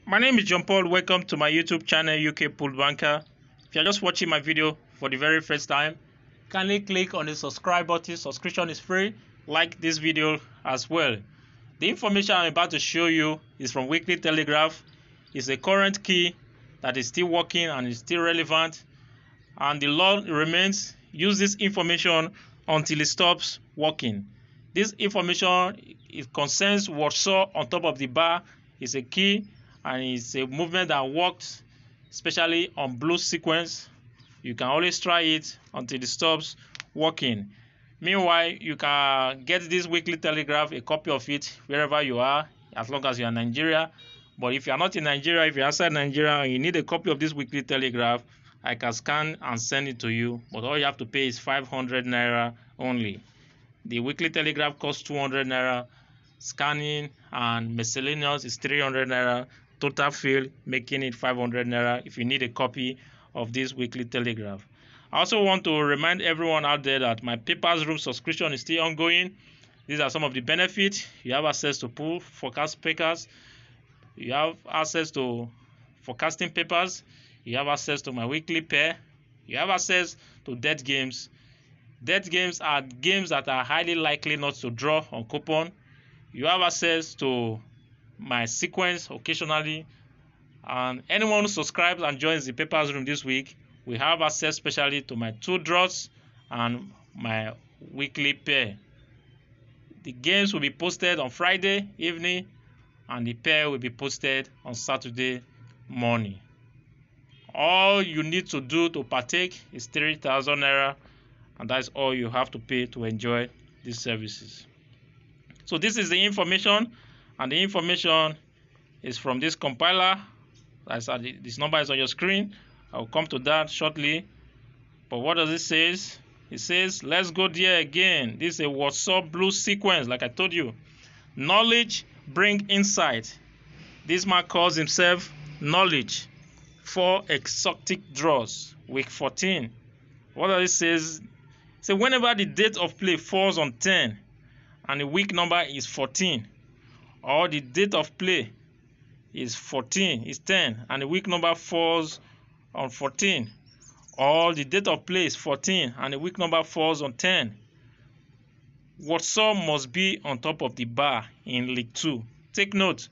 My name is John Paul. Welcome to my YouTube channel, UK Pool Banker. If you're just watching my video for the very first time, kindly click on the subscribe button. Subscription is free. Like this video as well. The information I'm about to show you is from Weekly Telegraph. It's a current key that is still working and is still relevant. And the law remains, use this information until it stops working. This information, it concerns what saw on top of the bar. Is a key and it's a movement that works especially on blue sequence. You can always try it until it stops working. Meanwhile, you can get this Weekly Telegraph, a copy of it wherever you are, as long as you are in Nigeria. But if you are not in Nigeria, if you're outside Nigeria and you need a copy of this Weekly Telegraph, I can scan and send it to you, but all you have to pay is 500 naira only. The Weekly Telegraph costs 200 naira, scanning and miscellaneous is 300 naira, total fill making it 500 naira if you need a copy of this Weekly Telegraph. I also want to remind everyone out there that my Papers Room subscription is still ongoing. These are some of the benefits. You have access to pool forecast papers, you have access to forecasting papers, you have access to my weekly pair, you have access to dead games. Dead games are games that are highly likely not to draw on coupon. You have access to my sequence occasionally, and anyone who subscribes and joins the Papers Room this week will have access specially to my 2 draws and my weekly pair. The games will be posted on Friday evening and the pair will be posted on Saturday morning. All you need to do to partake is 3,000 naira, and that's all you have to pay to enjoy these services. So this is the information, and the information is from this compiler. As this number is on your screen. I'll come to that shortly. But what does it say? It says, let's go there again. This is a WhatsApp blue sequence, like I told you. Knowledge bring insight. This man calls himself Knowledge. 4 exotic draws, week 14. What does it say? So whenever the date of play falls on 10 and the week number is 14, or the date of play is 10 and the week number falls on 14, or the date of play is 14 and the week number falls on 10, Warsaw must be on top of the bar in League 2. Take note,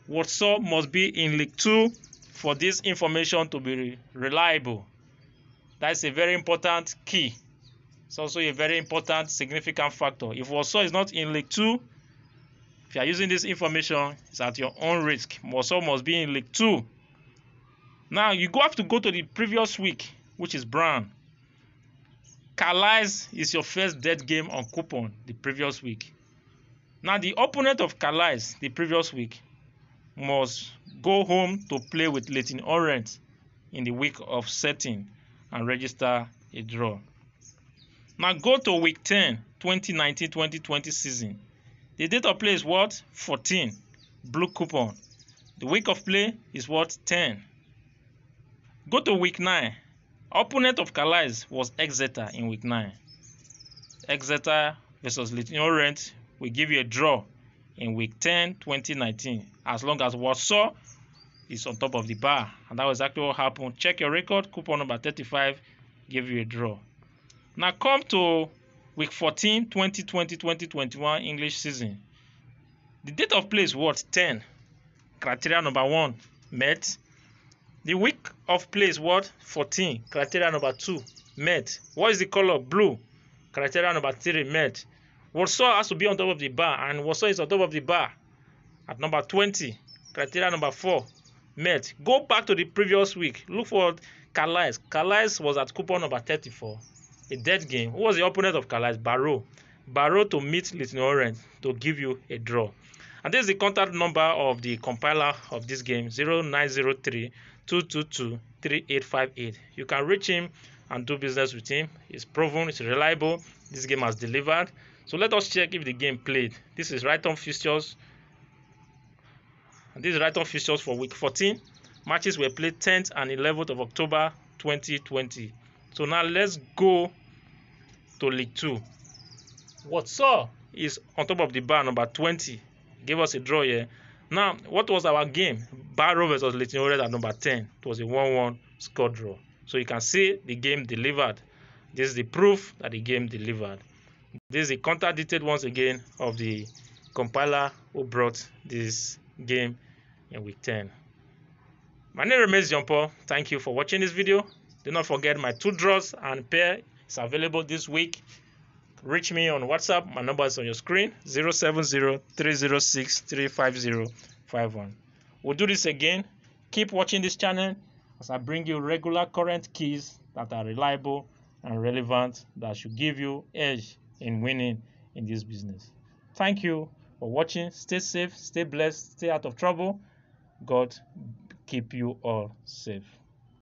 Warsaw must be in League 2 for this information to be reliable. That's a very important key. It's also a very important significant factor. If Warsaw is not in League 2, if you are using this information, it's at your own risk. Warsaw must be in League 2. Now, you have to go to the previous week, which is brown. Calais is your first dead game on coupon the previous week. Now, the opponent of Calais the previous week must go home to play with Leyton Orient in the week of setting and register a draw. Now, go to week 10, 2019-2020 season. The date of play is what? 14. Blue coupon. The week of play is what? 10. Go to week 9. Opponent of Calais was Exeter in week 9. Exeter versus Leyton Orient will give you a draw in week 10, 2019, as long as Warsaw is on top of the bar. And that was exactly what happened. Check your record. Coupon number 35 give you a draw. Now come to week 14, 2020-2021 English season. The date of play is what? 10. Criteria number 1 met. The week of play is what? 14. Criteria number 2 met. What is the color? Blue. Criteria number 3 met. Warsaw has to be on top of the bar, and Warsaw is on top of the bar at number 20. Criteria number 4 met. Go back to the previous week. Look for Calais. Calais was at coupon number 34. A dead game. Who was the opponent of Calais? Barrow. Barrow to meet Leyton Orient to give you a draw. And this is the contact number of the compiler of this game, 0903 222 3858. You can reach him and do business with him. It's proven, it's reliable. This game has delivered. So let us check if the game played. This is right-on fixtures. And this is right-on fixtures for week 14. Matches were played 10th and 11th of October 2020. So now let's go to League 2. Warsaw is on top of the bar, number 20. Give us a draw here. Now, what was our game? Barrow versus Leighton Orient at number 10. It was a 1-1 score draw. So you can see the game delivered. This is the proof that the game delivered. This is the contact detail once again of the compiler who brought this game in week 10. My name remains John Paul. Thank you for watching this video. Do not forget my 2 draws and pair is available this week. Reach me on WhatsApp. My number is on your screen, 070-306-35051. We'll do this again. Keep watching this channel as I bring you regular current keys that are reliable and relevant that should give you edge in winning in this business. Thank you for watching. Stay safe, stay blessed, stay out of trouble. God keep you all safe.